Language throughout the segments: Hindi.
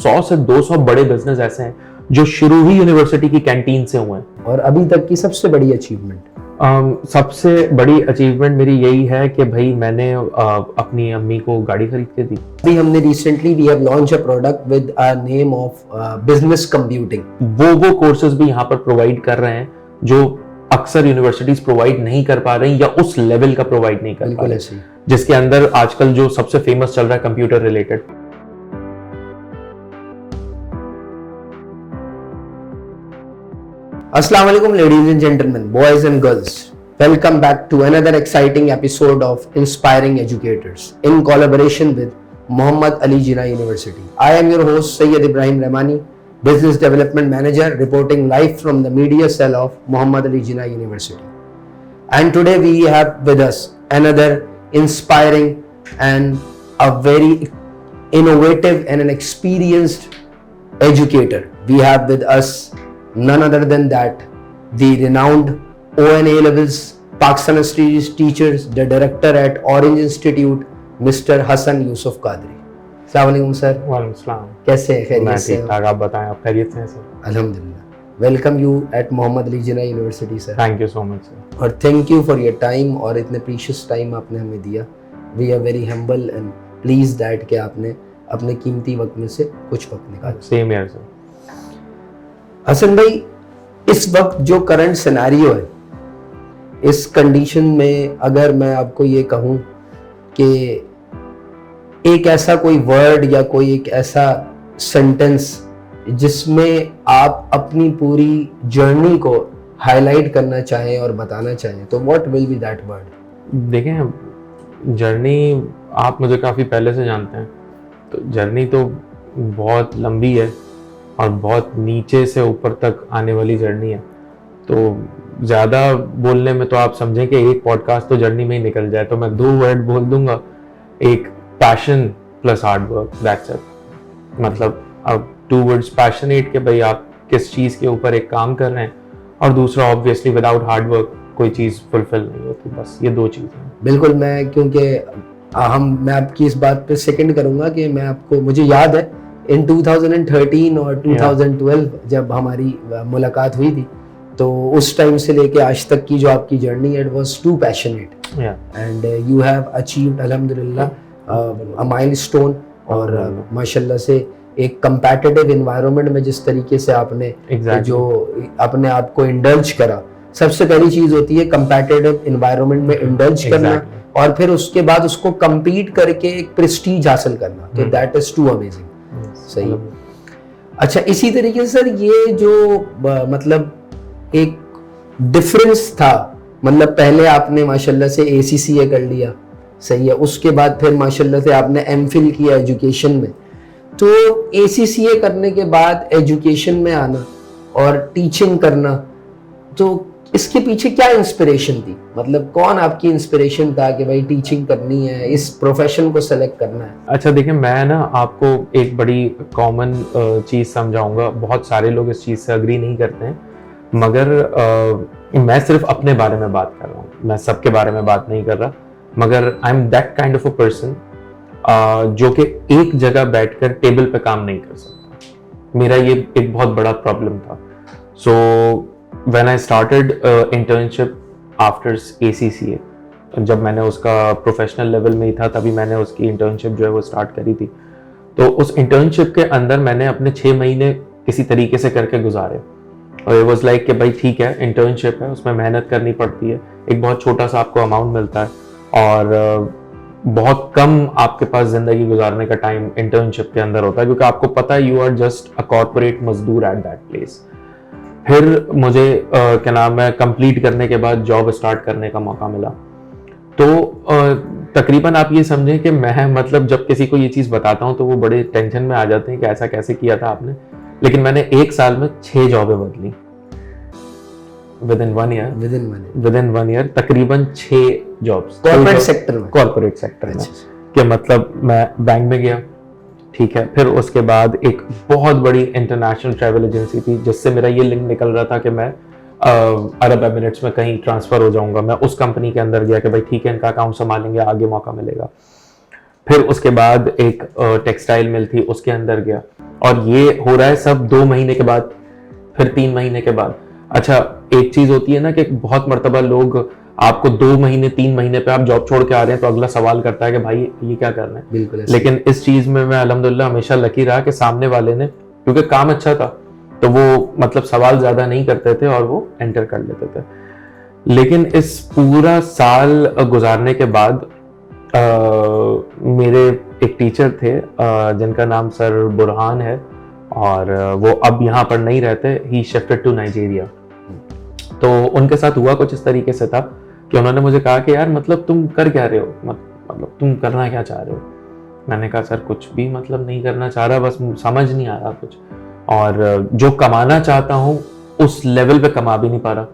100 से 200 बड़े बिजनेस ऐसे हैं जो शुरू ही यूनिवर्सिटी की कैंटीन से हुए हैं। और अभी तक की सबसे बड़ी अचीवमेंट? सबसे बड़ी अचीवमेंट मेरी यही है कि भाई मैंने अपनी अम्मी को गाड़ी खरीद के दी। अभी हमने recently we have launch a product with a name of business computing. वो कोर्सेज भी यहाँ पर प्रोवाइड कर रहे हैं जो अक्सर यूनिवर्सिटीज प्रोवाइड नहीं कर पा रही या उस लेवल का प्रोवाइड नहीं कर पा रही, जिसके अंदर आजकल जो सबसे फेमस चल रहा है computer related. Assalamu alaikum ladies and gentlemen, boys and girls. Welcome back to another exciting episode of Inspiring Educators in collaboration with Muhammad Ali Jinnah University. I am your host Sayyid Ibrahim Rahmani, Business Development Manager, reporting live from the media cell of Muhammad Ali Jinnah University. And today we have with us another inspiring and a very innovative and an experienced educator. We have with us none other than that the renowned ONA levels Pakistan Studies teachers, the director at Orange Institute, Mr. Hassan Yusuf Qadri. अस्सलाम वालेकुम सर। वालेकुम सलाम। कैसे हैं? खैरियत से? ठीक ठाक, आप बताएं, आप खैरियत से हैं सर? अल्हम्दुलिल्लाह। Welcome you at Mohammad Ali Jinnah university sir. Thank you so much sir. और thank you for your time और इतने प्रीशियस टाइम आपने हमें दिया। We are very humble and please that कि आपने अपने कीमती वक्त में से कुछ वक्त निकाला। Same here sir. हसन भाई, इस वक्त जो करंट सिनेरियो है, इस कंडीशन में अगर मैं आपको ये कहूं कि एक ऐसा कोई वर्ड या कोई एक ऐसा सेंटेंस जिसमें आप अपनी पूरी जर्नी को हाईलाइट करना चाहें और बताना चाहें, तो what will be that word? देखें, जर्नी आप मुझे काफ़ी पहले से जानते हैं, तो जर्नी तो बहुत लंबी है और बहुत नीचे से ऊपर तक आने वाली जर्नी है। तो ज़्यादा बोलने में तो आप समझें कि एक पॉडकास्ट तो जर्नी में ही निकल जाए, तो मैं 2 वर्ड बोल दूंगा, एक passion plus hard work, that's it. मतलब अब 2 वर्ड्स पैशनेट, कि भाई आप किस चीज़ के ऊपर एक काम कर रहे हैं, और दूसरा ऑब्वियसली विदाउट हार्ड वर्क कोई चीज़ फुलफिल नहीं होती। बस ये 2 चीज़ें। बिल्कुल, मैं आपकी इस बात पे सेकंड करूंगा कि मुझे याद है इन 2013 और 2012 जब हमारी मुलाकात हुई थी, तो उस टाइम से लेके आज तक की जो आपकी जर्नी है, it was too passionate and you have achieved अल्हम्दुलिल्लाह अ माइलस्टोन। और माशाल्लाह से एक कंपेटिटिव एनवायरनमेंट में जिस तरीके से आपने जो अपने आप को इंडल्ज करा, सबसे पहली चीज होती है कंपेटिटिव एनवायरनमेंट में इंडल्ज करना, और फिर उसके बाद उसको कंपीट करके एक प्रेस्टीज हासिल करना, तो दैट इज टू अमेजिंग। सही। अच्छा, इसी तरीके से सर ये जो मतलब एक डिफरेंस था, मतलब पहले आपने माशाल्लाह से ACCA कर लिया, सही है, उसके बाद फिर माशाल्लाह से आपने MPhil किया एजुकेशन में, तो ACCA करने के बाद एजुकेशन में आना और टीचिंग करना, तो इसके पीछे क्या इंस्पिरेशन थी? मतलब कौन आपकी इंस्पिरेशन था कि भाई टीचिंग करनी है, इस प्रोफेशन को सेलेक्ट करना है? अच्छा देखिए, मैं ना आपको एक बड़ी कॉमन चीज़ समझाऊंगा, बहुत सारे लोग इस चीज़ से अग्री नहीं करते हैं, मगर मैं सिर्फ अपने बारे में बात कर रहा हूँ, मैं सबके बारे में बात नहीं कर रहा, मगर I am that kind of a person जो कि एक जगह बैठकर टेबल पे काम नहीं कर सकता। मेरा ये एक बहुत बड़ा प्रॉब्लम था। सो when I started internship after ACCA, जब मैंने उसका प्रोफेशनल लेवल में ही था, तभी मैंने उसकी इंटर्नशिप जो है वो स्टार्ट करी थी। तो उस इंटर्नशिप के अंदर मैंने अपने 6 महीने किसी तरीके से करके गुजारे, और it was like कि भाई ठीक है, इंटर्नशिप है, उसमें मेहनत करनी पड़ती है, एक बहुत छोटा सा आपको अमाउंट मिलता है, और बहुत कम आपके पास जिंदगी गुजारने का टाइम इंटर्नशिप के अंदर होता है, क्योंकि आपको पता है you are just a corporate मजदूर एट दैट प्लेस। फिर मुझे क्या नाम है, कंप्लीट करने के बाद जॉब स्टार्ट करने का मौका मिला। तो तकरीबन आप ये समझें कि मैं मतलब जब किसी को ये चीज़ बताता हूँ तो वो बड़े टेंशन में आ जाते हैं कि ऐसा कैसे किया था आपने, लेकिन मैंने 1 साल में 6 जॉबें बदली विद इन 1 ईयर, तकरीबन 6 जॉब्स कॉर्पोरेट सेक्टर में। कि मतलब मैं बैंक में गया, ठीक है, फिर उसके बाद एक बहुत बड़ी इंटरनेशनल ट्रैवल एजेंसी थी जिससे मेरा ये लिंक निकल रहा था कि मैं अरब एमिरेट्स में कहीं ट्रांसफ़र हो जाऊंगा। मैं उस कंपनी के अंदर गया कि भाई ठीक है, इनका अकाउंट संभालेंगे, आगे मौका मिलेगा। फिर उसके बाद एक टेक्सटाइल मिल थी, उसके अंदर गया। और ये हो रहा है सब 2 महीने के बाद, फिर 3 महीने के बाद। अच्छा, एक चीज होती है ना कि बहुत मर्तबा लोग आपको 2 महीने 3 महीने पे आप जॉब छोड़ के आ रहे हैं तो अगला सवाल करता है कि भाई ये क्या करना है। बिल्कुल ऐसे। लेकिन इस चीज में मैं अल्हम्दुलिल्लाह हमेशा लकी रहा कि सामने वाले ने, क्योंकि काम अच्छा था तो वो मतलब सवाल ज्यादा नहीं करते थे और वो एंटर कर लेते थे। लेकिन इस पूरा साल गुजारने के बाद मेरे एक टीचर थे जिनका नाम सर बुरहान है, और वो अब यहाँ पर नहीं रहते, ही शिफ्टेड टू नाइजीरिया। तो उनके साथ हुआ कुछ इस तरीके से था कि उन्होंने मुझे कहा कि यार मतलब तुम कर क्या रहे हो, मतलब तुम करना क्या चाह रहे हो। मैंने कहा सर कुछ भी मतलब नहीं करना चाह रहा, बस समझ नहीं आ रहा कुछ, और जो कमाना चाहता हूँ उस लेवल पे कमा भी नहीं पा रहा।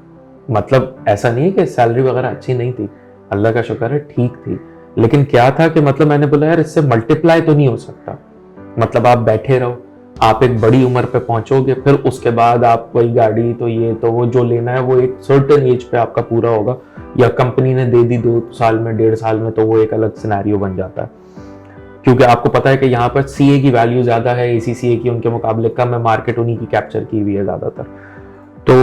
मतलब ऐसा नहीं है कि सैलरी वगैरह अच्छी नहीं थी, अल्लाह का शुक्र है ठीक थी, लेकिन क्या था कि मतलब मैंने बोला यार इससे मल्टीप्लाई तो नहीं हो सकता। मतलब आप बैठे रहो, आप एक बड़ी उम्र पे पहुंचोगे, फिर उसके बाद आप वही गाड़ी तो ये तो वो जो लेना है वो एक सर्टेन एज पे आपका पूरा होगा, या कंपनी ने दे दी 2 साल में 1.5 साल में, तो वो एक अलग सिनेरियो बन जाता है। क्योंकि आपको पता है कि यहाँ पर सीए की वैल्यू ज्यादा है, एसीसीए की उनके मुकाबले कम है, मार्केट उन्हीं की कैप्चर की हुई है ज्यादातर। तो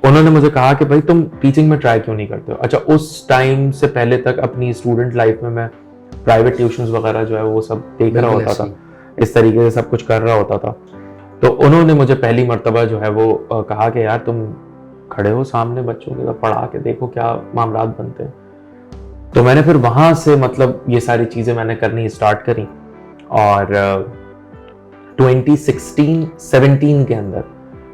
उन्होंने मुझे कहा कि भाई तुम टीचिंग में ट्राई क्यों नहीं करते हो। अच्छा, उस टाइम से पहले तक अपनी स्टूडेंट लाइफ में मैं प्राइवेट ट्यूशंस वगैरह जो है वो सब देख रहा होता था, इस तरीके से सब कुछ कर रहा होता था। तो उन्होंने मुझे पहली मर्तबा जो है वो कहा कि यार तुम खड़े हो सामने बच्चों के, पढ़ा के देखो क्या मामलात बनते हैं। तो मैंने फिर वहां से मतलब ये सारी चीजें मैंने करनी स्टार्ट करी, और 2016-17 के अंदर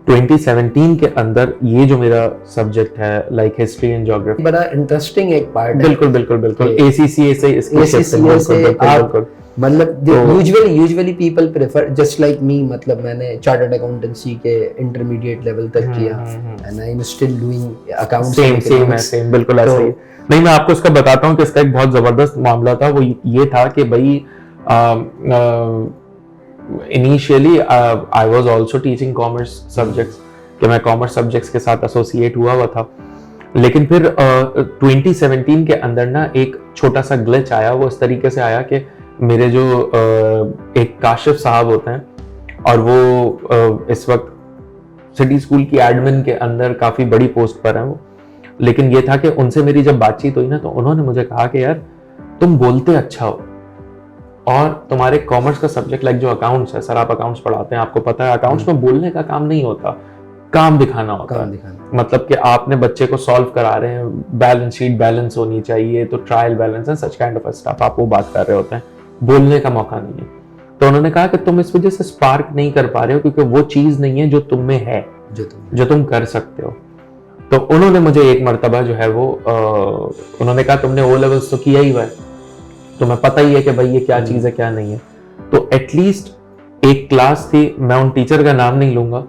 2017 के अंदर ये जो मेरा सब्जेक्ट है लाइक हिस्ट्री एंड ज्योग्राफी, बड़ा इंटरेस्टिंग एक पार्ट है। बिल्कुल बिल्कुल बिल्कुल, एसीसीए से इसकी ACCA से आप बिल्कुल मतलब usually people prefer just like me, मतलब मैंने चार्टर्ड अकाउंटेंसी के इंटरमीडिएट लेवल तक किया and I am still doing accounts. Same बिल्कुल ऐसा ही। नहीं, मैं आपको इसका बताता हूँ कि इसका एक बहुत जबरदस्त मामला था। वो ये था कि भाई initially I was also teaching commerce subjects, कि मैं कॉमर्स सब्जेक्ट्स के साथ एसोसिएट हुआ था। लेकिन फिर 2017 के अंदर ना एक छोटा सा ग्लिच आया। वो इस तरीके से आया कि मेरे जो एक काशिफ साहब होते हैं, और वो इस वक्त सिटी स्कूल की एडमिन के अंदर काफ़ी बड़ी पोस्ट पर हैं वो। लेकिन ये था कि उनसे मेरी जब बातचीत हुई ना, तो उन्होंने मुझे कहा कि यार तुम बोलते अच्छा हो, और तुम्हारे कॉमर्स का सब्जेक्ट लाइक जो अकाउंट्स है, सर आप अकाउंट्स पढ़ाते हैं, आपको पता है अकाउंट्स में बोलने का काम नहीं होता, काम दिखाना होता है। मतलब कि आपने बच्चे को सॉल्व करा रहे हैं, बैलेंस शीट बैलेंस होनी चाहिए, तो ट्रायल बैलेंस है, सच काइंड ऑफ स्टफ आप वो बात कर रहे होते हैं, बोलने का मौका नहीं है। तो उन्होंने कहा कि तुम इस वजह से स्पार्क नहीं कर पा रहे हो क्योंकि वो चीज नहीं है जो तुम में है, जो तुम कर सकते हो। तो उन्होंने मुझे एक मर्तबा जो है वो उन्होंने कहा तुमने ओ लेवल्स तो किया ही हुआ है, तुम्हें पता ही है कि भाई ये क्या चीज है क्या नहीं है। तो एटलीस्ट एक क्लास थी, मैं उन टीचर का नाम नहीं लूंगा,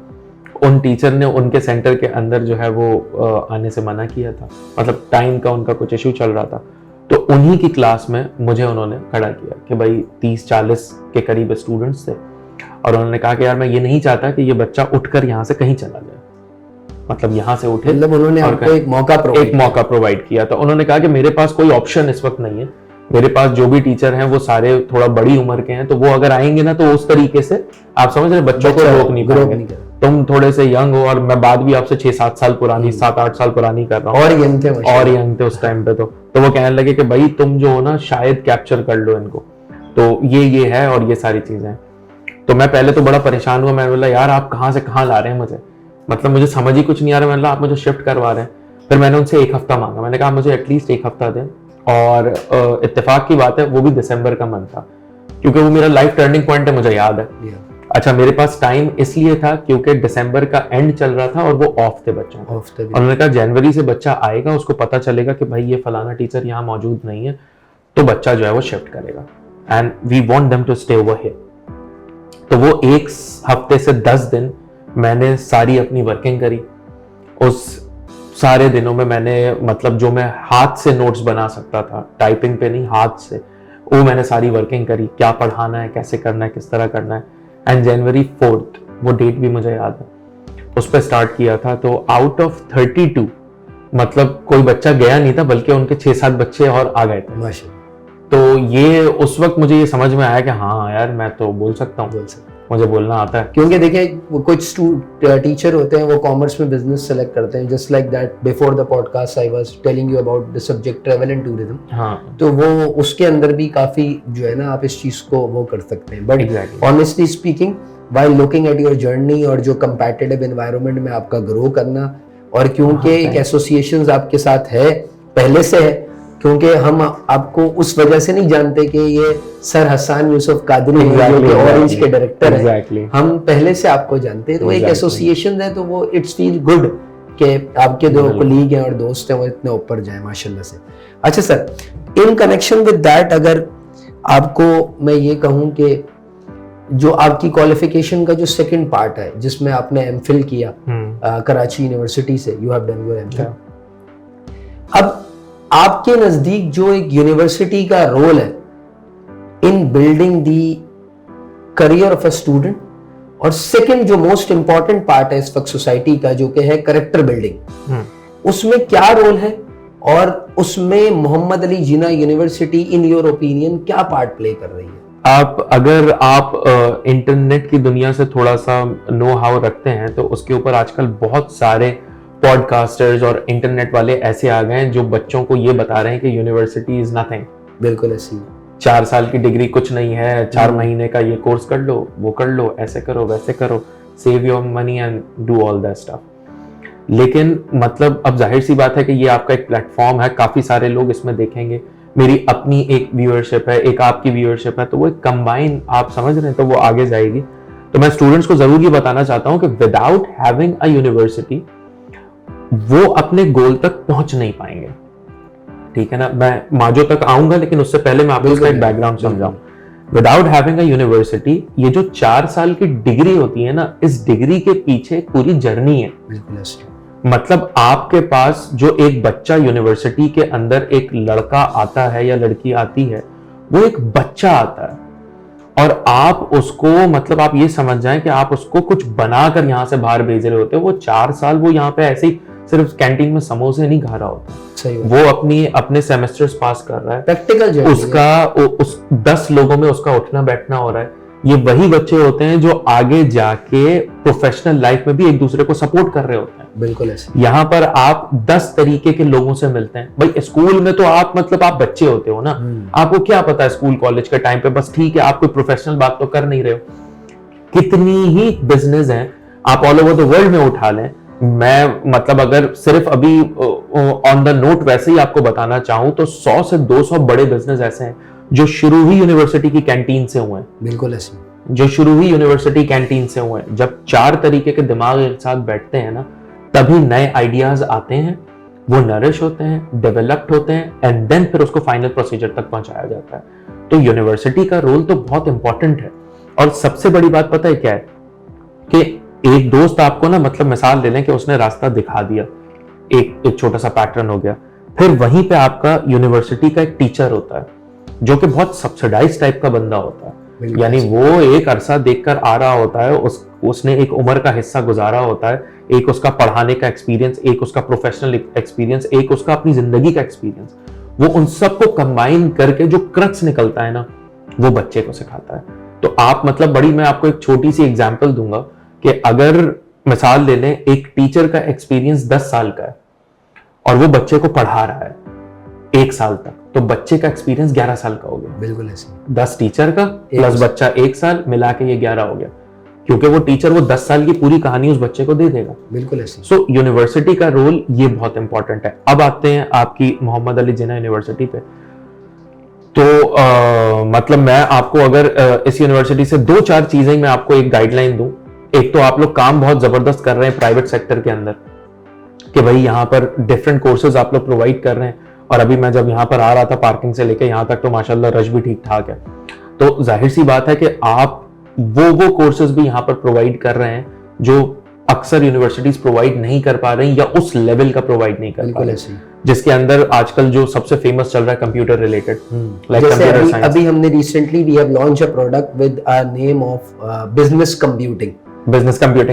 उन टीचर ने उनके सेंटर के अंदर जो है वो आने से मना किया था, मतलब टाइम का उनका कुछ इशू चल रहा था। तो उन्हीं की क्लास में मुझे उन्होंने खड़ा किया कि भाई 30-40 के करीब स्टूडेंट्स थे, और उन्होंने कहा कि यार मैं ये नहीं चाहता कि ये बच्चा उठकर यहाँ से कहीं चला जाए, मतलब यहाँ से उठे। मतलब उन्होंने आपको एक मौका प्रोवाइड किया। तो उन्होंने कहा कि मेरे पास कोई ऑप्शन इस वक्त नहीं है, मेरे पास जो भी टीचर हैं वो सारे थोड़ा बड़ी उम्र के हैं, तो वो अगर आएंगे ना तो उस तरीके से आप समझ रहे बच्चों को रोक नहीं पाएंगे। तुम थोड़े से यंग हो, और मैं बात भी आपसे 6-7 साल पुरानी 7-8 साल पुरानी कर रहा हूँ, और यंग थे उस टाइम पे। तो वो कहने लगे कि भाई तुम जो हो ना शायद कैप्चर कर लो इनको, तो ये है और ये सारी चीजें। तो मैं पहले तो बड़ा परेशान हुआ, मैं बोला यार आप कहाँ से कहाँ ला रहे हैं मुझे, मतलब मुझे समझ ही कुछ नहीं आ रहा। मैंने आप मुझे शिफ्ट करवा रहे हैं। फिर मैंने उनसे 1 हफ्ता मांगा, मैंने कहा मुझे एटलीस्ट 1 हफ्ता दें, और इत्तेफाक की बात है वो भी दिसंबर का मंथ था, क्योंकि वो मेरा लाइफ टर्निंग पॉइंट है, मुझे याद है। अच्छा, मेरे पास टाइम इसलिए था क्योंकि दिसंबर का एंड चल रहा था और वो ऑफ थे बच्चों को। उन्होंने कहा जनवरी से बच्चा आएगा, उसको पता चलेगा कि भाई ये फलाना टीचर यहाँ मौजूद नहीं है, तो बच्चा जो है वो शिफ्ट करेगा, and we want them to stay over here. तो वो 1 हफ्ते से 10 दिन मैंने सारी अपनी वर्किंग करी। उस सारे दिनों में मैंने मतलब जो मैं हाथ से नोट्स बना सकता था, टाइपिंग पे नहीं हाथ से, वो मैंने सारी वर्किंग करी, क्या पढ़ाना है, कैसे करना है, किस तरह करना है। एंड जनवरी 4th, वो डेट भी मुझे याद है, उस पर स्टार्ट किया था। तो आउट ऑफ 32 मतलब कोई बच्चा गया नहीं था, बल्कि उनके 6-7 बच्चे और आ गए थे। तो ये उस वक्त मुझे ये समझ में आया कि हाँ यार मैं तो बोल सकता हूँ। मुझे बोलना आता है। क्योंकि देखिए कुछ टीचर होते हैं वो कॉमर्स में बिजनेस सेलेक्ट करते हैं, just like that before the podcast I was telling you about the subject travel and tourism. हाँ, तो वो उसके अंदर भी काफी जो है ना आप इस चीज को वो कर सकते हैं। But honestly speaking while looking at your journey और जो कंपेटिटिव एनवायरनमेंट में आपका ग्रो करना, और क्योंकि एक एसोसिएशंस आपके साथ है पहले से है, क्योंकि हम आपको उस वजह से नहीं जानते कि ये सर हसन यूसुफ कादरी हैं जो कि ऑरेंज के डायरेक्टर हैं, हम पहले से आपको जानते हैं। तो एक एसोसिएशन है तो वो इट्स फील गुड कि आपके दो कोलीग हैं और दोस्त हैं वो इतने ऊपर जाए माशाल्लाह से। अच्छा sir, in connection with that अगर आपको मैं ये कहूँ कि जो आपकी क्वालिफिकेशन का जो सेकंड पार्ट है जिसमें आपने एमफिल किया कराची यूनिवर्सिटी से, you have done your MPhil, अब आपके नजदीक जो एक यूनिवर्सिटी का रोल है इन building the career of a student, और सेकंड जो मोस्ट इंपॉर्टेंट पार्ट है इस वक्त सोसाइटी का जो कि है कैरेक्टर बिल्डिंग, उसमें क्या रोल है और उसमें Mohammad Ali Jinnah university in your opinion क्या पार्ट प्ले कर रही है? अगर आप इंटरनेट की दुनिया से थोड़ा सा नो हाउ रखते हैं तो उसके ऊपर आजकल बहुत सारे पॉडकास्टर्स और इंटरनेट वाले ऐसे आ गए हैं जो बच्चों को ये बता रहे हैं कि यूनिवर्सिटी इज नथिंग। बिल्कुल ऐसी 4 साल की डिग्री कुछ नहीं है, 4 महीने का ये कोर्स कर लो, वो कर लो, ऐसे करो वैसे करो, save your money and do all that stuff. लेकिन मतलब अब जाहिर सी बात है कि ये आपका एक प्लेटफॉर्म है, काफी सारे लोग इसमें देखेंगे, मेरी अपनी एक व्यूअरशिप है, एक आपकी व्यूअरशिप है, तो वो एक कंबाइन आप समझ रहे हैं तो वो आगे जाएगी। तो मैं स्टूडेंट्स को जरूर ये बताना चाहता हूँ कि विदाउट हैविंग अ यूनिवर्सिटी वो अपने गोल तक पहुंच नहीं पाएंगे। ठीक है ना, मैं माजो तक आऊंगा लेकिन उससे पहले मैं आपको इसका एक बैकग्राउंड समझाऊं। विदाउट हैविंग अ यूनिवर्सिटी, ये जो 4 साल की डिग्री होती है ना, इस डिग्री के पीछे पूरी जर्नी है। मतलब आपके पास जो एक बच्चा यूनिवर्सिटी के अंदर एक लड़का आता है या लड़की आती है, वो एक बच्चा आता है और आप उसको मतलब आप ये समझ जाएं कि आप उसको कुछ बनाकर यहां से बाहर भेज रहे होते हो। वो 4 साल वो यहाँ पे ऐसे ही सिर्फ कैंटीन में समोसे नहीं खा रहा होता, सही वो अपने सेमेस्टर्स पास कर रहा है, प्रैक्टिकल उसका उस 10 लोगों में उसका उठना बैठना हो रहा है। ये वही बच्चे होते हैं जो आगे जाके प्रोफेशनल लाइफ में भी एक दूसरे को सपोर्ट कर रहे होते हैं। बिल्कुल ऐसे। यहाँ पर आप 10 तरीके के लोगों से मिलते हैं। भाई स्कूल में तो आप मतलब आप बच्चे होते हो ना, आपको क्या पता है स्कूल कॉलेज के टाइम पे, बस ठीक है आप कोई प्रोफेशनल बात तो कर नहीं रहे हो। कितनी ही बिजनेस हैं आप ऑल ओवर द वर्ल्ड में उठा लें, मैं मतलब अगर सिर्फ अभी ऑन द नोट वैसे ही आपको बताना चाहूं तो 100 से 200 बड़े बिजनेस ऐसे हैं जो शुरू ही यूनिवर्सिटी की कैंटीन से हुए हैं। बिल्कुल ऐसे, जो शुरू ही यूनिवर्सिटी कैंटीन से हुए हैं। जब 4 तरीके के दिमाग एक साथ बैठते हैं ना, तभी नए आइडियाज आते हैं, वो नरिश होते हैं, डेवलप्ड होते हैं एंड देन फिर उसको फाइनल प्रोसीजर तक पहुंचाया जाता है। तो यूनिवर्सिटी का रोल तो बहुत इंपॉर्टेंट है। और सबसे बड़ी बात पता है क्या है कि एक दोस्त आपको ना मतलब मिसाल ले लें कि उसने रास्ता दिखा दिया, एक छोटा सा पैटर्न हो गया, फिर वहीं पे आपका यूनिवर्सिटी का एक टीचर होता है जो कि बहुत सब्सिडाइज टाइप का बंदा होता है, यानी वो एक अरसा देखकर आ रहा होता है, उसने एक उम्र का हिस्सा गुजारा होता है, एक उसका पढ़ाने का एक्सपीरियंस, एक उसका प्रोफेशनल एक्सपीरियंस, एक उसका अपनी जिंदगी का एक्सपीरियंस, वो उन सबको कंबाइन करके जो क्रक्स निकलता है ना, वो बच्चे को सिखाता है। तो आप मतलब बड़ी मैं आपको एक छोटी सी एग्जांपल दूंगा कि अगर मिसाल ले लें एक टीचर का एक्सपीरियंस 10 साल का है और वो बच्चे को पढ़ा रहा है 1 साल तक, तो बच्चे का एक्सपीरियंस 11 साल का हो गया। बिल्कुल ऐसे, 10 टीचर का प्लस बच्चा 1 साल मिला के ये 11 हो गया, क्योंकि वो टीचर वो 10 साल की पूरी कहानी उस बच्चे को दे देगा। बिल्कुल ऐसे। सो यूनिवर्सिटी का रोल ये बहुत इंपॉर्टेंट है। अब आते हैं आपकी मोहम्मद अली जिन्ना यूनिवर्सिटी पे। तो मतलब मैं आपको अगर इस यूनिवर्सिटी से 2-4 चीजें मैं आपको एक गाइडलाइन दूं। एक तो आप लोग काम बहुत जबरदस्त कर रहे हैं प्राइवेट सेक्टर के अंदर कि भाई यहाँ पर डिफरेंट कोर्सेज आप लोग प्रोवाइड कर रहे हैं, और अभी मैं जब यहाँ पर आ रहा था पार्किंग से लेके यहाँ तक तो माशाल्लाह रश भी ठीक ठाक है। तो जाहिर सी बात है कि आप वो कोर्सेज भी यहाँ पर प्रोवाइड कर रहे हैं जो अक्सर यूनिवर्सिटीज प्रोवाइड नहीं कर पा रही या उस लेवल का प्रोवाइड नहीं कर पा रही, जिसके अंदर आजकल जो सबसे फेमस चल रहा है computer related, like computer science. अभी हमने recently we have launch a product with a name of business computing.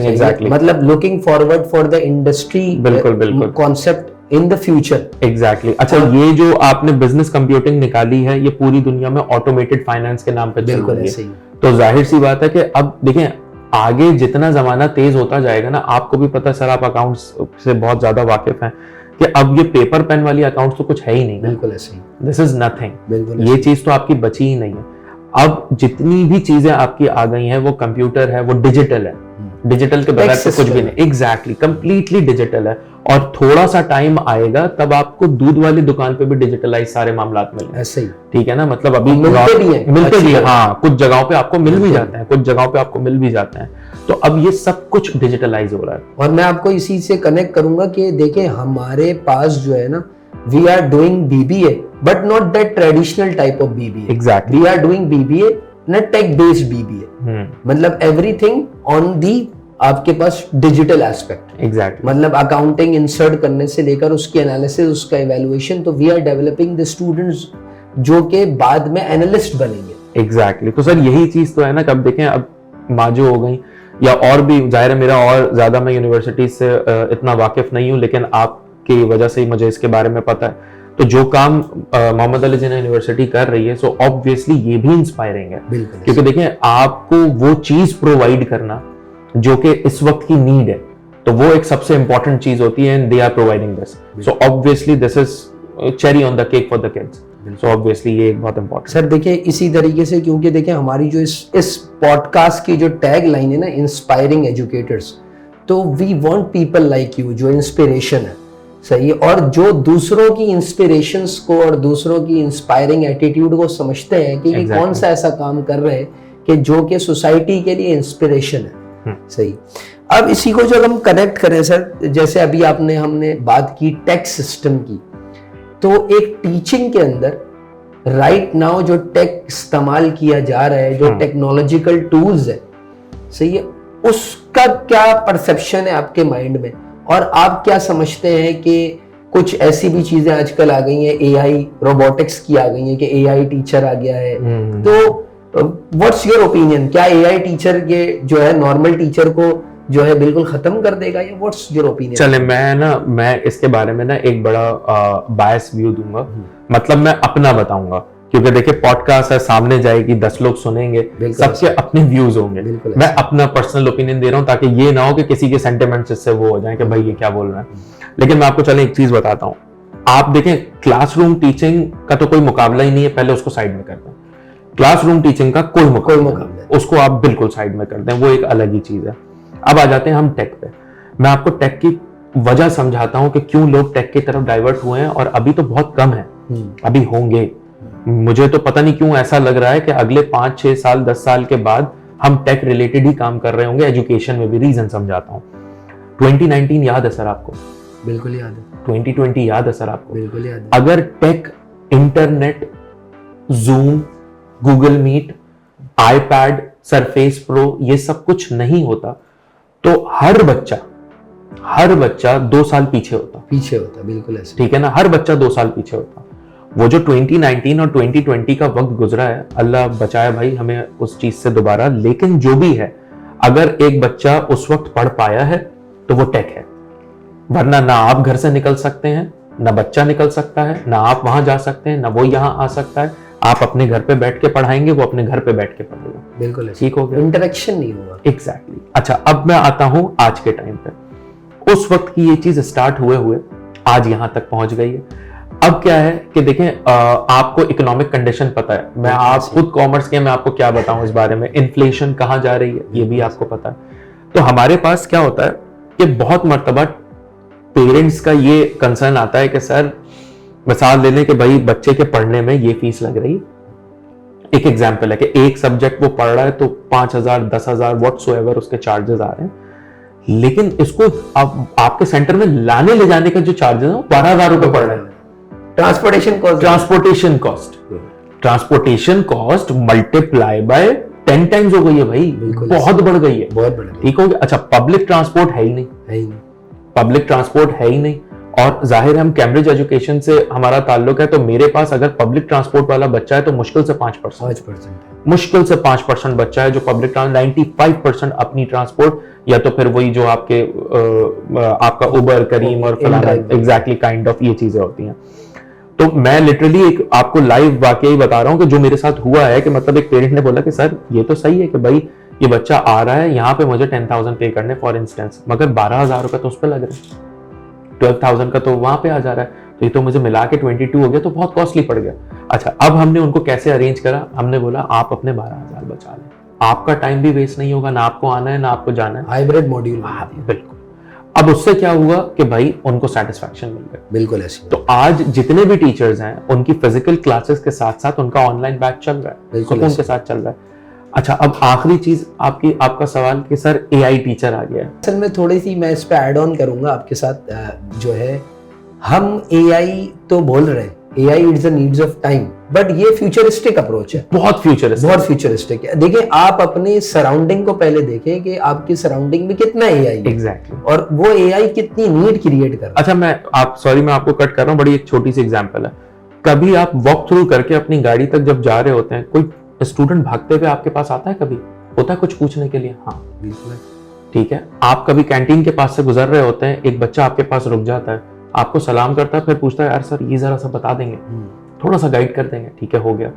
Exactly, मतलब looking forward for the industry बिल्कुल concept in the future. Exactly अच्छा, ये जो आपने बिजनेस कंप्यूटिंग निकाली है ये पूरी दुनिया में ऑटोमेटेड फाइनेंस के नाम पे चल बिल्कुल रही ऐसे है। ही। तो जाहिर सी बात है कि अब देखें आगे जितना जमाना तेज होता जाएगा ना, आपको भी पता है सर, आप अकाउंट्स से बहुत ज्यादा वाकिफ हैं कि अब ये पेपर पेन वाली अकाउंट्स तो कुछ है ही नहीं। बिल्कुल ऐसे ही। दिस इज नथिंग, बिल्कुल ये चीज तो आपकी बची ही नहीं है। अब जितनी भी चीजें आपकी आ गई हैं वो कंप्यूटर है, वो डिजिटल है, डिजिटल के बगैर तो कुछ भी नहीं। एग्जैक्टली, कंप्लीटली डिजिटल है। और थोड़ा सा टाइम आएगा तब आपको दूध वाली दुकान पे भी डिजिटलाइज सारे मामलात मिलेंगे। ऐसे ही। ठीक है ना, मतलब अभी मिलते भी हैं, मिलते भी हैं, अच्छी हाँ, कुछ जगहों पे आपको मिल भी जाते हैं, कुछ जगहों पे आपको मिल भी जाते हैं। तो अब ये सब कुछ डिजिटलाइज हो रहा है। और मैं आपको इसी से कनेक्ट करूंगा कि देखिए हमारे पास जो है ना, we are doing BBA but not that traditional type of BBA. Exactly, we are doing BBA in tech based BBA, मतलब एवरीथिंग ऑन दी आपके पास डिजिटल एस्पेक्ट। एग्जैक्टली, मतलब अकाउंटिंग इंसर्ट करने से लेकर उसकी एनालिसिस, उसका इवैल्यूएशन। तो we are developing the students जो के बाद में एनालिस्ट बनेंगे। एग्जैक्टली। तो सर यही चीज तो है ना, कब देखें अब माजो हो गई या और भी, जाहिर है मेरा और ज्यादा मैं यूनिवर्सिटी से इतना वाकिफ नहीं हूँ, लेकिन आपकी वजह से ही मुझे इसके बारे में पता है। तो जो काम मोहम्मद अली जिन्ना यूनिवर्सिटी कर रही है, सो ऑब्वियसली ये भी इंस्पायरिंग है। बिल्कुल, क्योंकि देखें आपको वो चीज प्रोवाइड करना जो कि इस वक्त की नीड है, तो वो एक सबसे इंपॉर्टेंट चीज होती है, and they are providing this. So obviously this is cherry on the cake for the kids. So obviously ये एक बहुत इंपॉर्टेंट। सर देखिए इसी तरीके से, क्योंकि देखिए हमारी जो इस पॉडकास्ट की जो टैग लाइन है ना, इंस्पायरिंग एजुकेटर्स, तो we want people like you जो इंस्पिरेशन है, सही है, और जो दूसरों की इंस्पिरेशंस को और दूसरों की इंस्पायरिंग एटीट्यूड को समझते हैं कि ये कौन सा ऐसा काम कर रहे हैं कि जो कि सोसाइटी के लिए इंस्पिरेशन है। सही। अब इसी को जब हम कनेक्ट करें सर, जैसे अभी हमने बात की टेक सिस्टम की, तो एक टीचिंग के अंदर राइट नाउ जो टेक इस्तेमाल किया जा रहा है, जो टेक्नोलॉजिकल टूल्स है, सही है, उसका क्या परसेप्शन है आपके माइंड में, और आप क्या समझते हैं कि कुछ ऐसी भी चीजें आजकल आ गई हैं, एआई रोबोटिक्स की आ गई हैं कि एआई टीचर आ गया है, तो व्हाट्स योर ओपिनियन, क्या एआई टीचर ये जो है नॉर्मल टीचर को जो है बिल्कुल खत्म कर देगा, या व्हाट्स योर ओपिनियन? चले मैं इसके बारे में ना एक बड़ा बायस व्यू दूंगा, मतलब मैं अपना बताऊंगा, क्योंकि देखिए पॉडकास्ट है, सामने जाएगी, 10 लोग सुनेंगे, सबके अपने व्यूज होंगे। मैं अपना पर्सनल ओपिनियन दे रहा हूं ताकि ये ना हो कि किसी के सेंटिमेंट्स इससे वो हो जाए कि भाई ये क्या बोल रहा है। लेकिन मैं आपको चले एक चीज बताता हूँ। आप देखें क्लासरूम टीचिंग का तो कोई मुकाबला ही नहीं है, पहले उसको साइड में करते हैं। क्लासरूम टीचिंग का कोई मुकाबला, उसको आप बिल्कुल साइड में कर दें, वो एक अलग ही चीज है। अब आ जाते हैं हम टेक पे। मैं आपको टेक की वजह समझाता हूं कि क्यों लोग टेक की तरफ डाइवर्ट हुए हैं, और अभी तो बहुत कम है, अभी होंगे। मुझे तो पता नहीं क्यों ऐसा लग रहा है कि अगले 5, 6 साल, 10 साल के बाद हम टेक रिलेटेड ही काम कर रहे होंगे, एजुकेशन में भी। रीजन समझाता हूं। 2019 याद है सर आपको? बिल्कुल याद है। 2020 याद है सर आपको? बिल्कुल याद है। अगर tech, internet, Zoom, Google Meet, iPad, Surface Pro, ये सब कुछ नहीं होता तो हर बच्चा 2 साल पीछे होता। बिल्कुल ऐसे। ठीक है ना, हर बच्चा 2 साल पीछे होता। वो जो 2019 और 2020 का वक्त गुजरा है, अल्लाह बचाए भाई हमें उस चीज से दोबारा, लेकिन जो भी है, अगर एक बच्चा उस वक्त पढ़ पाया है तो वो टेक है। वरना ना आप घर से निकल सकते हैं, ना बच्चा निकल सकता है, ना आप वहां जा सकते हैं, ना वो यहां आ सकता है। आप अपने घर पे बैठ के पढ़ाएंगे, वो अपने घर पे बैठ के पढ़ेगा। बिल्कुल ठीक हो गया, इंटरेक्शन नहीं होगा। एग्जैक्टली। अच्छा, अब मैं आता हूं आज के टाइम पे। उस वक्त की ये चीज स्टार्ट हुए आज यहां तक पहुंच गई है। अब क्या है कि देखें, आपको इकोनॉमिक कंडीशन पता है, मैं आप खुद कॉमर्स के, मैं आपको क्या बताऊं इस बारे में, इन्फ्लेशन कहां जा रही है ये भी आपको पता है। तो हमारे पास क्या होता है कि बहुत मर्तबा पेरेंट्स का ये कंसर्न आता है कि सर, मिसाल ले लें कि भाई बच्चे के पढ़ने में ये फीस लग रही। एक एग्जांपल है कि एक सब्जेक्ट वो पढ़ रहा है तो 5,000, 10,000 व्हाटसोएवर उसके चार्जेस आ रहे हैं, लेकिन इसको आपके सेंटर में लाने ले जाने का जो चार्जेस है 12,000 रुपए पड़ रहे हैं। Transportation cost multiply by 10 times हो गई है भाई, बहुत बढ़ गई है, बहुत बढ़ गई। ठीक हो गया। अच्छा, पब्लिक ट्रांसपोर्ट है ही नहीं, पब्लिक ट्रांसपोर्ट है ही नहीं। और जाहिर है हम कैम्ब्रिज एजुकेशन से हमारा ताल्लुक है, तो मेरे पास अगर पब्लिक ट्रांसपोर्ट वाला बच्चा है तो मुश्किल से 5%। मुश्किल से 5% बच्चा है जो पब्लिक ट्रांसपोर्ट, 95% अपनी ट्रांसपोर्ट या तो फिर वही जो आपके आपका उबर, करीम और फलाना, एग्जैक्टली काइंड ऑफ ये चीजें होती हैं। तो मैं लिटरली एक आपको लाइव वाकया ही बता रहा हूँ कि जो मेरे साथ हुआ है, कि मतलब एक पेरेंट ने बोला कि सर ये तो सही है कि भाई ये बच्चा आ रहा है यहाँ पे मुझे 10,000 पे करने फॉर इंस्टेंस, मगर 12,000 रुपए तो उस पर लग रहे हैं, 12,000 का तो वहां पे आ जा रहा है, तो ये तो मुझे मिला के 22 हो गया, तो बहुत कॉस्टली पड़ गया। अच्छा, अब हमने उनको कैसे अरेंज करा, हमने बोला आप अपने 12,000 बचा लें, आपका टाइम भी वेस्ट नहीं होगा, ना आपको आना है ना आपको जाना है, हाइब्रिड मॉड्यूल। बिल्कुल। अब उससे क्या हुआ कि भाई उनको सेटिस्फैक्शन मिल गया। बिल्कुल ऐसे। तो आज जितने भी टीचर्स हैं उनकी फिजिकल क्लासेस के साथ साथ उनका ऑनलाइन बैच चल रहा है, सुकून के साथ चल रहा है। अच्छा, अब आखिरी चीज आपका सवाल कि सर एआई टीचर आ गया है। असल में थोड़ी सी मैं इस पे ऐड ऑन करूंगा आपके साथ, जो है हम एआई तो बोल रहे हैं, AI it's the needs of time, but ये फ्यूचरिस्टिक अप्रोच है, बहुत फ्यूचरिस्टिक है। देखिए आप अपने सराउंडिंग को पहले देखें कि आपकी सराउंडिंग में कितना एआई है, एग्जैक्टली, और वो एआई कितनी नीड क्रिएट कर रहा है। अच्छा, मैं आपको कट कर रहा हूँ, बड़ी एक छोटी सी एग्जांपल है। कभी आप वॉक थ्रू करके अपनी गाड़ी तक जब जा रहे होते हैं, कोई स्टूडेंट भागते हुए आपके पास आता है, कभी होता है कुछ पूछने के लिए? हाँ बिल्कुल, ठीक है। आप कभी कैंटीन के पास से गुजर रहे होते हैं, एक बच्चा आपके पास रुक जाता है, आपको सलाम करता है, फिर पूछता है यार सर ये जरा सा बता देंगे, थोड़ा सा गाइड कर देंगे, ठीक है हो गया।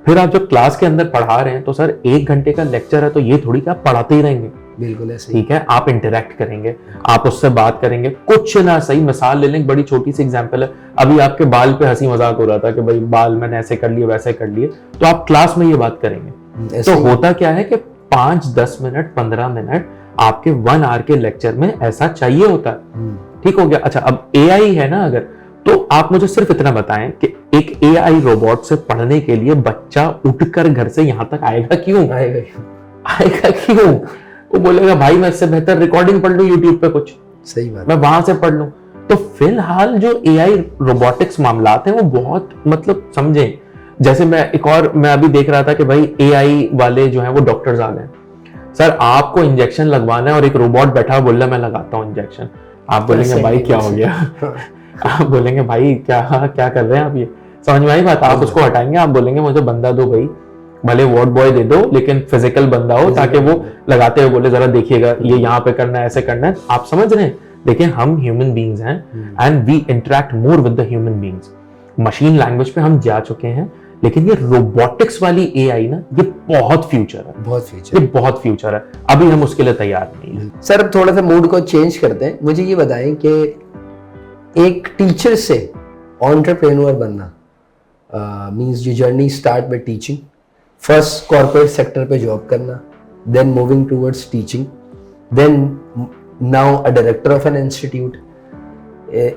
फिर आप जब क्लास के अंदर पढ़ा रहे हैं तो सर 1 घंटे का लेक्चर है, तो ये थोड़ी कि आप पढ़ाते ही रहेंगे, बिल्कुल ऐसे, ठीक है, आप इंटरेक्ट करेंगे, आप उससे बात करेंगे, कुछ ना सही। मिसाल ले लें, बड़ी छोटी सी एग्जांपल है, अभी आपके बाल पे हंसी मजाक हो रहा था कि भाई बाल मैंने ऐसे कर लिए वैसे कर लिए, तो आप क्लास में ये बात करेंगे। तो होता क्या है कि 5-10 मिनट 15 मिनट आपके 1 आवर के लेक्चर में ऐसा चाहिए होता है, ठीक हो गया। अच्छा, अब एआई है ना, अगर तो आप मुझे सिर्फ इतना बताएं कि एक एआई रोबोट से पढ़ने के लिए बच्चा उठकर घर से यहां तक आएगा क्यों? आएगा क्यों? वो बोलेगा भाई मैं इससे बेहतर रिकॉर्डिंग पढ़ लूं यूट्यूब पे, कुछ सही बात, मैं वहां से पढ़ लूं। तो फिलहाल जो एआई रोबोटिक्स मामलात हैं वो बहुत मतलब समझें, जैसे मैं अभी देख रहा था कि भाई एआई वाले जो हैं वो डॉक्टर्स आ गए। सर आपको इंजेक्शन लगवाना है और एक रोबोट बैठा बोल रहा है मैं लगाता हूँ इंजेक्शन, आप बोलेंगे भाई क्या हो गया? आप बोलेंगे भाई क्या कर रहे हैं आप, ये समझ में आई बात? आप उसको हटाएंगे, आप बोलेंगे मुझे बंदा दो भाई, भले वार्ड बॉय दे दो लेकिन फिजिकल बंदा हो, ताकि वो लगाते हुए बोले जरा देखिएगा ये यहाँ पे करना है, ऐसे करना है। आप समझ रहे हैं? देखिए हम ह्यूमन बींग्स हैं and we interact more with the human beings. Machine language पे हम जा चुके हैं, लेकिन ये रोबोटिक्स वाली एआई ना, ये बहुत फ्यूचर है, बहुत फ्यूचर है। अभी हम उसके लिए तैयार नहीं है। सर अब थोड़ा सा मूड को चेंज करते हैं, मुझे ये बताएं कि एक टीचर से एंटरप्रेन्योर बनना मींस जो journey start with teaching, first corporate sector पे जॉब करना, then moving towards teaching, then now a director of an institute,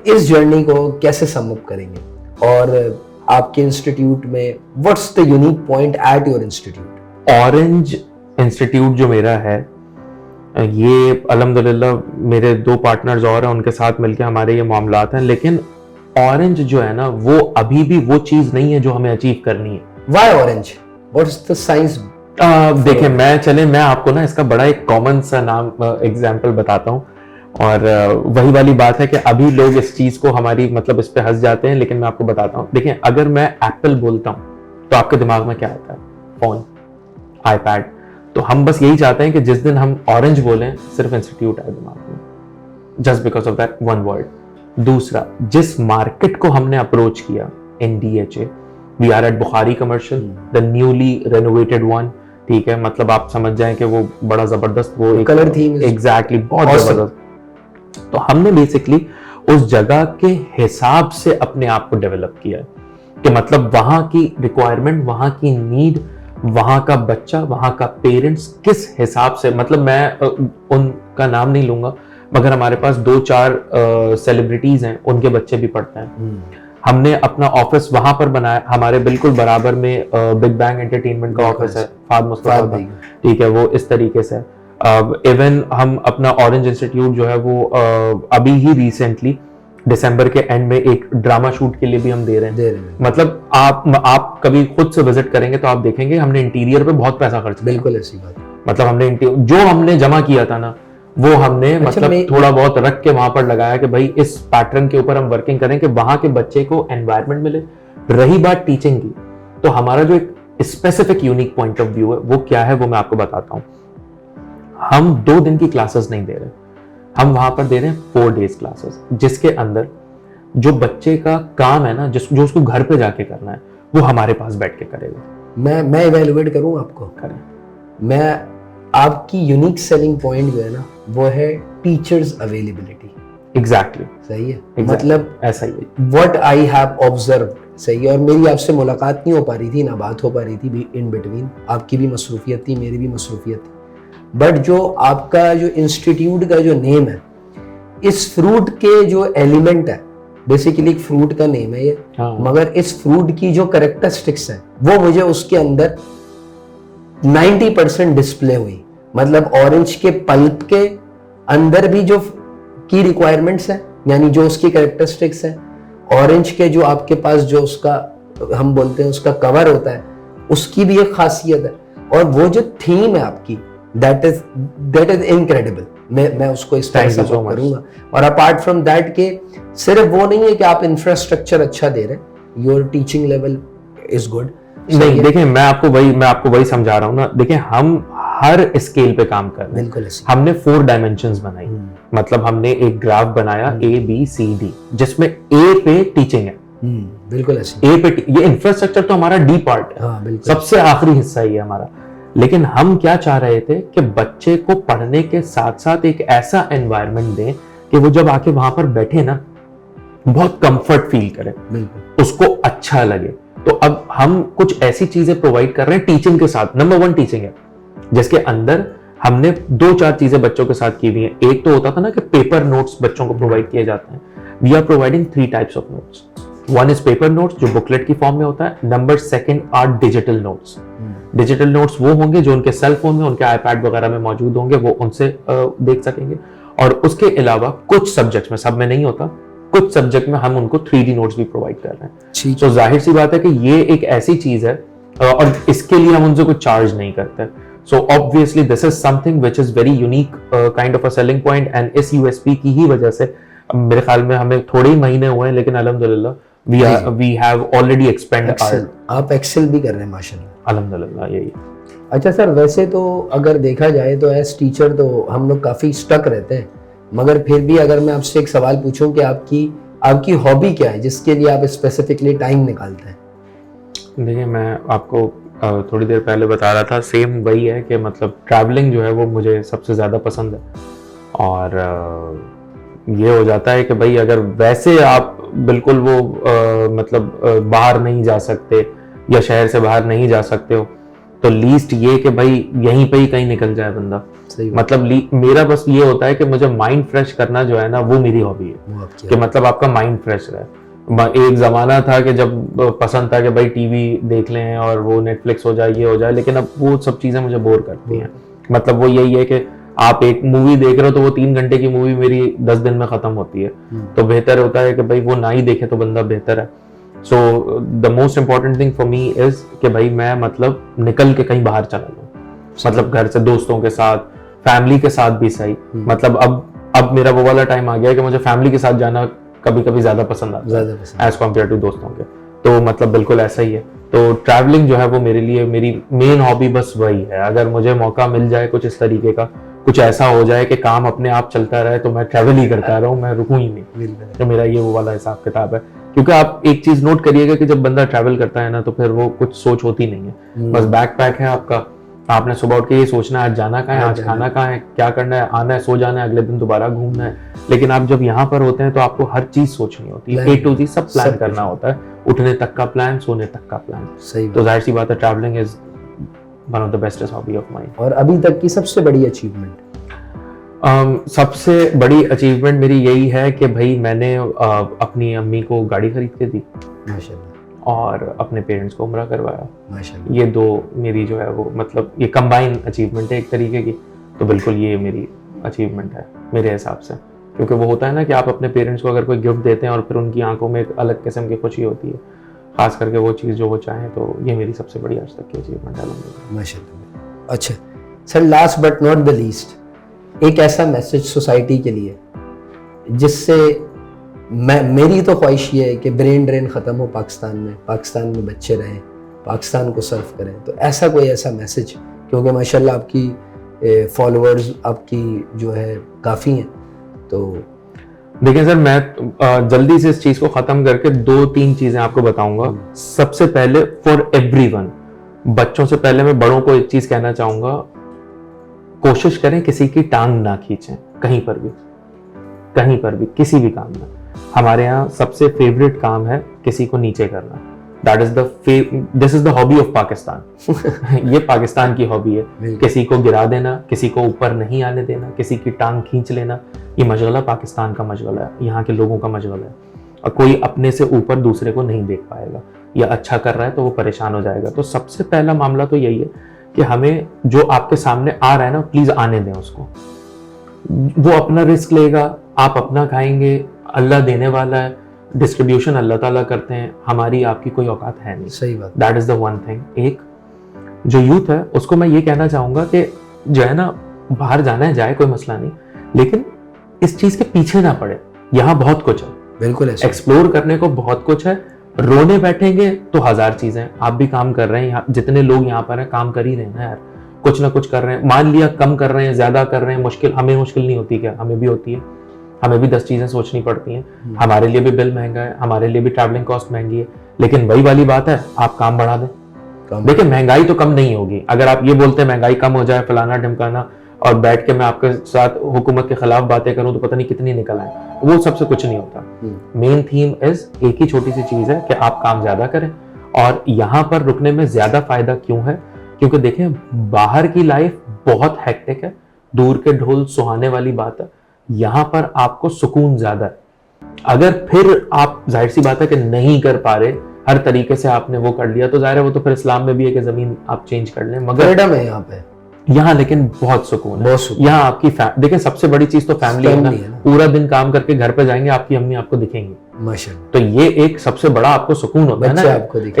इस जर्नी को कैसे सम अप करेंगे? और आपके इंस्टीट्यूट में what's the unique point at your institute? Orange Institute जो मेरा है, ये अल्हम्दुलिल्लाह मेरे 2 पार्टनर्स और हैं, उनके साथ मिलकर हमारे ये मामलात हैं, लेकिन ऑरेंज जो है ना वो अभी भी वो चीज नहीं है जो हमें अचीव करनी है। Why orange? What's the science? देखिए मैं आपको ना इसका बड़ा एक कॉमन सा नाम एग्जांपल बताता हूँ, और वही वाली बात है कि अभी लोग इस चीज को हमारी मतलब इस पे हंस जाते हैं, लेकिन मैं आपको बताता हूँ। देखिए अगर मैं एप्पल बोलता हूँ तो आपके दिमाग में क्या आता है? Phone, iPad. तो हम बस यही चाहते हैं कि जिस दिन हम ऑरेंज बोलें सिर्फ इंस्टीट्यूट आए दिमाग में, just because of that one word. दूसरा, जिस मार्केट को हमने अप्रोच किया in DHA, we are at Bukhari commercial, the newly renovated one, ठीक है, मतलब आप समझ जाएं कि वो बड़ा जबरदस्त, वो कलर थीम एग्जैक्टली बहुत जबरदस्त। तो हमने बेसिकली उस जगह के हिसाब से अपने आप को डेवलप किया है कि मतलब वहां की रिक्वायरमेंट, वहां की नीड, वहां का बच्चा, वहां का पेरेंट्स किस हिसाब से, मतलब मैं उनका नाम नहीं लूंगा, मगर हमारे पास 2-4 सेलिब्रिटीज हैं, उनके बच्चे भी पढ़ते हैं। हमने अपना ऑफिस वहां पर बनाया, हमारे बिल्कुल बराबर में बिग बैंग एंटरटेनमेंट का ऑफिस है, फाद मुस्तफा, ठीक है, वो इस तरीके से। इवन हम अपना ऑरेंज इंस्टीट्यूट जो है वो अभी ही रिसेंटली दिसंबर के एंड में एक ड्रामा शूट के लिए भी हम दे रहे हैं। मतलब आप कभी खुद से विजिट करेंगे तो आप देखेंगे हमने इंटीरियर पे बहुत पैसा खर्च किया। बिल्कुल ऐसी बात, मतलब जो हमने जमा किया था ना वो हमने मतलब थोड़ा बहुत रख के वहां पर लगाया कि भाई इस पैटर्न के ऊपर हम वर्किंग करें कि वहां के बच्चे को एनवायरनमेंट मिले। रही बात टीचिंग की, तो हमारा जो एक specific unique point of view है। वो क्या है वो मैं आपको बताता हूँ। हम 2 दिन की क्लासेस नहीं दे रहे, हम वहां पर दे रहे हैं 4 days क्लासेस, जिसके अंदर जो बच्चे का काम है ना, जो उसको घर पे जाके करना है, वो हमारे पास बैठ के करेगा। मैं इवेलुएट करूं आपको, करें। मैं आपकी यूनिक सेलिंग पॉइंट जो है ना वो है टीचर्स अवेलेबिलिटी। एग्जैक्टली सही है, मतलब ऐसा ही है। व्हाट आई हैव ऑब्जर्व, सही है। और मेरी आपसे मुलाकात नहीं हो पा रही थी, ना बात हो पा रही थी इन बिटवीन, आपकी भी मसरूफियत थी, मेरी भी मसरूफियत थी, बट जो आपका जो इंस्टीट्यूट का जो नेम है, इस फ्रूट के जो एलिमेंट है, बेसिकली एक फ्रूट का नेम है ये, मगर इस फ्रूट की जो कैरेक्टरिस्टिक्स है वो मुझे उसके अंदर 90% डिस्प्ले हुई। मतलब ऑरेंज के पल्प के अंदर भी जो की रिक्वायरमेंट्स है, यानी जो उसकी कैरेक्टरिस्टिक्स है, ऑरेंज के जो आपके पास जो उसका हम बोलते हैं उसका कवर होता है, उसकी भी एक खासियत है। और वो जो थीम है आपकी, दैट इज इनक्रेडिबल। मैं उसको इस तरह से करूंगा। और अपार्ट फ्रॉम दैट के सिर्फ वो नहीं है कि आप इंफ्रास्ट्रक्चर अच्छा दे रहे हैं, your teaching level is good. नहीं, देखिए मैं आपको वही समझा रहा हूँ ना। देखिए हम हर स्केल पे काम कर रहे हैं। हमने 4 डायमेंशंस बनाई, मतलब हमने एक ग्राफ बनाया ABCD, जिसमें A पे टीचिंग है, बिल्कुल ऐसे। A पे ये इंफ्रास्ट्रक्चर तो हमारा D पार्ट है। हाँ, सबसे आखिरी हिस्सा ही है हमारा। लेकिन हम क्या चाह रहे थे कि बच्चे को पढ़ने के साथ साथ एक ऐसा एनवायरनमेंट दें कि वो जब आके वहां पर बैठे ना, बहुत कंफर्ट फील करे, उसको अच्छा लगे। तो अब हम कुछ ऐसी चीजें प्रोवाइड कर रहे हैं टीचिंग के साथ। नंबर 1 टीचिंग है, जिसके अंदर हमने 2-4 चीजें बच्चों के साथ की हुई हैं। एक तो होता था ना कि पेपर नोट्स बच्चों को प्रोवाइड किए जाते हैं। We are providing 3 types of notes. 1 is paper notes, जो बुकलेट की फॉर्म में होता है। Number 2 are digital notes. Digital notes वो होंगे जो उनके सेल फोन में, उनके आईपैड वगैरह में मौजूद होंगे, वो उनसे देख सकेंगे। और उसके अलावा कुछ सब्जेक्ट्स में, सब में नहीं होता, कुछ सब्जेक्ट में हम उनको 3D नोट्स भी प्रोवाइड कर रहे हैं। तो जाहिर सी बात है कि ये एक ऐसी चीज है और इसके लिए हम उनसे कुछ चार्ज नहीं करते। सो obviously this is something which is very unique kind of a selling point. And इस यूएसपी की ही वजह से मेरे ख्याल में हमें थोड़े ही महीने हुए हैं, लेकिन अल्हम्दुलिल्लाह we have already expand our. आप एक्सेल भी कर रहे हैं माशाल्लाह। अल्हम्दुलिल्लाह, यही। अच्छा सर, वैसे तो अगर देखा जाए तो एज टीचर तो हम लोग काफी स्टक रहते हैं, मगर फिर भी अगर मैं आपसे एक सवाल पूछूं कि आपकी हॉबी क्या है जिसके लिए आप स्पेसिफिकली टाइम निकालते हैं? देखिए मैं आपको थोड़ी देर पहले बता रहा था, सेम वही है कि मतलब ट्रैवलिंग जो है वो मुझे सबसे ज़्यादा पसंद है। और ये हो जाता है कि भाई अगर वैसे आप बिल्कुल वो बाहर नहीं जा सकते या शहर से बाहर नहीं जा सकते हो, तो लीस्ट ये कि भाई यहीं पे ही कहीं निकल जाए बंदा। मतलब मेरा बस ये होता है कि मुझे माइंड फ्रेश करना जो है ना, वो मेरी हॉबी है कि मतलब आपका माइंड फ्रेश रहे। एक जमाना था कि जब पसंद था कि भाई टीवी देख लें और वो नेटफ्लिक्स हो जाए, ये हो जाए, लेकिन अब वो सब चीजें मुझे बोर करती हैं। मतलब वो यही है कि आप एक मूवी देख रहे हो तो वो 3 घंटे की मूवी मेरी 10 दिन में खत्म होती है। तो बेहतर होता है कि भाई वो ना ही देखे तो बंदा बेहतर है। So the most important thing for me is कि भाई मैं मतलब निकल के कहीं बाहर चला जाऊं, मतलब घर से, दोस्तों के साथ, फैमिली के साथ भी सही। मतलब अब मेरा वो वाला टाइम आ गया है कि मुझे फैमिली के साथ जाना कभी कभी ज्यादा पसंद आता है एज कम्पेयर टू दोस्तों के। तो मतलब बिल्कुल ऐसा ही है। तो ट्रैवलिंग जो है वो मेरे लिए मेरी मेन हॉबी बस वही है। अगर मुझे मौका मिल जाए कुछ इस तरीके का, कुछ ऐसा हो जाए कि काम अपने आप चलता रहे, तो मैं ट्रैवल ही करता रहूं, मैं रुकूं ही नहीं। तो मेरा ये वो वाला हिसाब किताब है। क्योंकि आप एक चीज नोट करिएगा कि जब बंदा ट्रैवल करता है ना, तो फिर वो कुछ सोच होती नहीं है। बस बैक पैक है आपका, आपने सुबह उठ के ये सोचना है आज जाना कहाँ है, आज खाना कहाँ है, क्या करना है, आना है, सो जाना है, अगले दिन दोबारा घूमना है। लेकिन आप जब यहाँ पर होते हैं तो आपको हर चीज सोचनी होती है, A to Z सब प्लान करना होता है, उठने तक का प्लान, सोने तक का प्लान। तो जाहिर सी बात है travelling is one of the bestest hobby of mine. और अभी तक की सबसे बड़ी अचीवमेंट? सबसे बड़ी अचीवमेंट मेरी यही है कि भाई मैंने अपनी अम्मी को गाड़ी खरीद के दी माशाल्लाह, और अपने पेरेंट्स को उम्रा करवाया माशाल्लाह। ये 2 मेरी जो है वो मतलब ये कंबाइन अचीवमेंट है एक तरीके की। तो बिल्कुल ये मेरी अचीवमेंट है मेरे हिसाब से, क्योंकि वो होता है ना कि आप अपने पेरेंट्स को अगर कोई गिफ्ट देते हैं और फिर उनकी आंखों में एक अलग किस्म की खुशी होती है, खास करके वो चीज़ जो वो चाहें। तो ये मेरी सबसे बड़ी आज तक की अचीवमेंट है माशाल्लाह। अच्छा sir, last but not the least, एक ऐसा मैसेज सोसाइटी के लिए जिससे मेरी तो ख्वाहिश ये है कि ब्रेन ड्रेन ख़त्म हो पाकिस्तान में बच्चे रहें, पाकिस्तान को सर्व करें। तो ऐसा कोई ऐसा मैसेज, क्योंकि माशाल्लाह आपकी फॉलोअर्स आपकी जो है काफ़ी हैं, तो देखिए सर, मैं जल्दी से इस चीज को खत्म करके 2-3 चीजें आपको बताऊंगा। सबसे पहले फॉर एवरीवन, बच्चों से पहले मैं बड़ों को एक चीज कहना चाहूंगा, कोशिश करें किसी की टांग ना खींचें कहीं पर भी किसी भी काम में। हमारे यहाँ सबसे फेवरेट काम है किसी को नीचे करना। This is the hobby of Pakistan. ये पाकिस्तान की हॉबी है, किसी को गिरा देना, किसी को ऊपर नहीं आने देना, किसी की टांग खींच लेना। ये मशगला पाकिस्तान का मशगला है, यहाँ के लोगों का मशगला है, और कोई अपने से ऊपर दूसरे को नहीं देख पाएगा। या अच्छा कर रहा है तो वो परेशान हो जाएगा। तो सबसे पहला मामला तो यही है कि हमें जो आपके सामने आ रहा है ना, प्लीज आने दें उसको। वो अपना रिस्क लेगा, आप अपना खाएंगे, अल्लाह देने वाला है, डिस्ट्रीब्यूशन अल्लाह ताला करते हैं, हमारी आपकी कोई औकात है नहीं। सही बात। That is the one thing. एक जो यूथ है उसको मैं ये कहना चाहूंगा कि जो है ना, बाहर जाना है जाए, कोई मसला नहीं, लेकिन इस चीज के पीछे ना पड़े। यहाँ बहुत कुछ है, बिल्कुल एक्सप्लोर करने को बहुत कुछ है। रोने बैठेंगे तो 1000 चीजें। आप भी काम कर रहे हैं, जितने लोग यहाँ पर हैं काम कर ही रहे हैं ना यार, कुछ ना कुछ कर रहे हैं। मान लिया कम कर रहे हैं, ज्यादा कर रहे हैं, मुश्किल हमें मुश्किल नहीं होती क्या? हमें भी होती है, हमें भी 10 चीजें सोचनी पड़ती हैं। हमारे लिए भी बिल महंगा है, हमारे लिए भी ट्रैवलिंग कॉस्ट महंगी है, लेकिन वही वाली बात है, आप काम बढ़ा दें। देखिए महंगाई तो कम नहीं होगी। अगर आप ये बोलते हैं महंगाई कम हो जाए, फलाना ढिमकाना, और बैठ के मैं आपके साथ हुकूमत के खिलाफ बातें करूं तो पता नहीं कितनी निकल आए, वो सबसे कुछ नहीं होता। मेन थीम इज एक ही छोटी सी चीज है कि आप काम ज्यादा करें। और यहाँ पर रुकने में ज्यादा फायदा क्यों है? क्योंकि देखें, बाहर की लाइफ बहुत हेक्टिक है, दूर के ढोल सुहाने वाली बात है। यहाँ पर आपको सुकून ज्यादा है। अगर फिर आप, जाहिर सी बात है कि नहीं कर पा रहे, हर तरीके से आपने वो कर लिया, तो जाहिर है वो तो फिर इस्लाम में भी है कि जमीन आप चेंज कर लें, मगर फ्रीडम है यहाँ पे। यहाँ लेकिन बहुत सुकून है। यहाँ आपकी देखिए सबसे बड़ी चीज तो फैमिली है ना। पूरा दिन काम करके घर पे जाएंगे, आपकी अम्मी आपको दिखेंगी, माशाअल्लाह। तो ये एक सबसे बड़ा आपको सुकून होता है ना।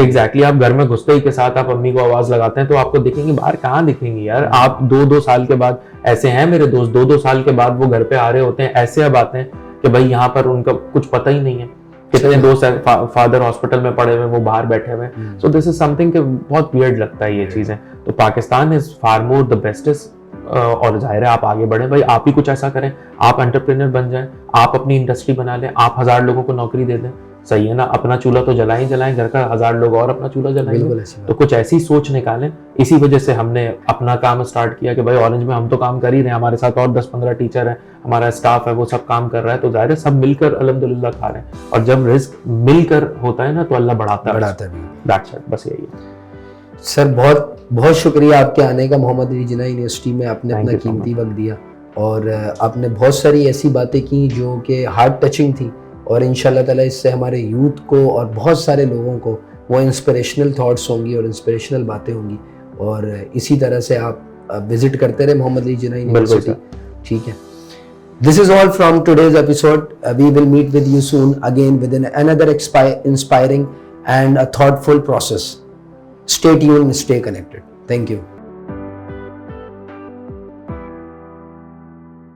एग्जैक्टली। आप घर में घुसते ही के साथ आप अम्मी को आवाज लगाते हैं तो आपको दिखेंगी, बाहर कहाँ दिखेंगी यार। आप 2-2 साल के बाद, ऐसे हैं मेरे दोस्त, 2-2 साल के बाद वो घर पे आ रहे होते हैं, ऐसे अब आते हैं कि भाई यहाँ पर उनका कुछ पता ही नहीं है। कितने दोस्त हैं, फादर हॉस्पिटल में पड़े हुए, वो बाहर बैठे हुए। सो दिस इज समथिंग कि बहुत वियर्ड लगता है ये चीजें। तो Pakistan is far more the bestest. और जाहिर है आप आगे बढ़े भाई, आप ही कुछ ऐसा करें, आप एंटरप्रेन्योर बन जाएं, आप अपनी इंडस्ट्री बना लें, आप 1000 लोगों को नौकरी दे दें। सही है ना? अपना चूल्हा तो जलाएं, घर का 1000 लोग और अपना चूल्हा जलाएंगे। तो कुछ ऐसी सोच निकालें। इसी वजह से हमने अपना काम स्टार्ट किया कि भाई ऑरेंज में हम तो काम कर ही रहे हैं, हमारे साथ और 10-15 टीचर हैं, हमारा स्टाफ है, वो सब काम कर रहा है। तो जाहिर है सब मिलकर अल्हम्दुलिल्लाह खा रहे हैं। और जब रिस्क मिलकर होता है ना तो अल्लाह बढ़ाता है। दैट्स इट, बस यही है। सर बहुत बहुत शुक्रिया आपके आने का मोहम्मद अली जिन्ना यूनिवर्सिटी में। आपने अपना कीमती वक्त दिया और आपने बहुत सारी ऐसी बातें की जो कि हार्ट टचिंग थी, और इंशाल्लाह ताला इससे हमारे यूथ को और बहुत सारे लोगों को वो इंस्पिरेशनल थॉट्स होंगी और इंस्पिरेशनल बातें होंगी। और इसी तरह से आप विजिट करते रहे मोहम्मद अली जिन्ना यूनिवर्सिटी। ठीक है, this is all from today's episode. We will meet with you soon again with another inspiring and a thoughtful process. Stay tuned, stay connected. Thank you.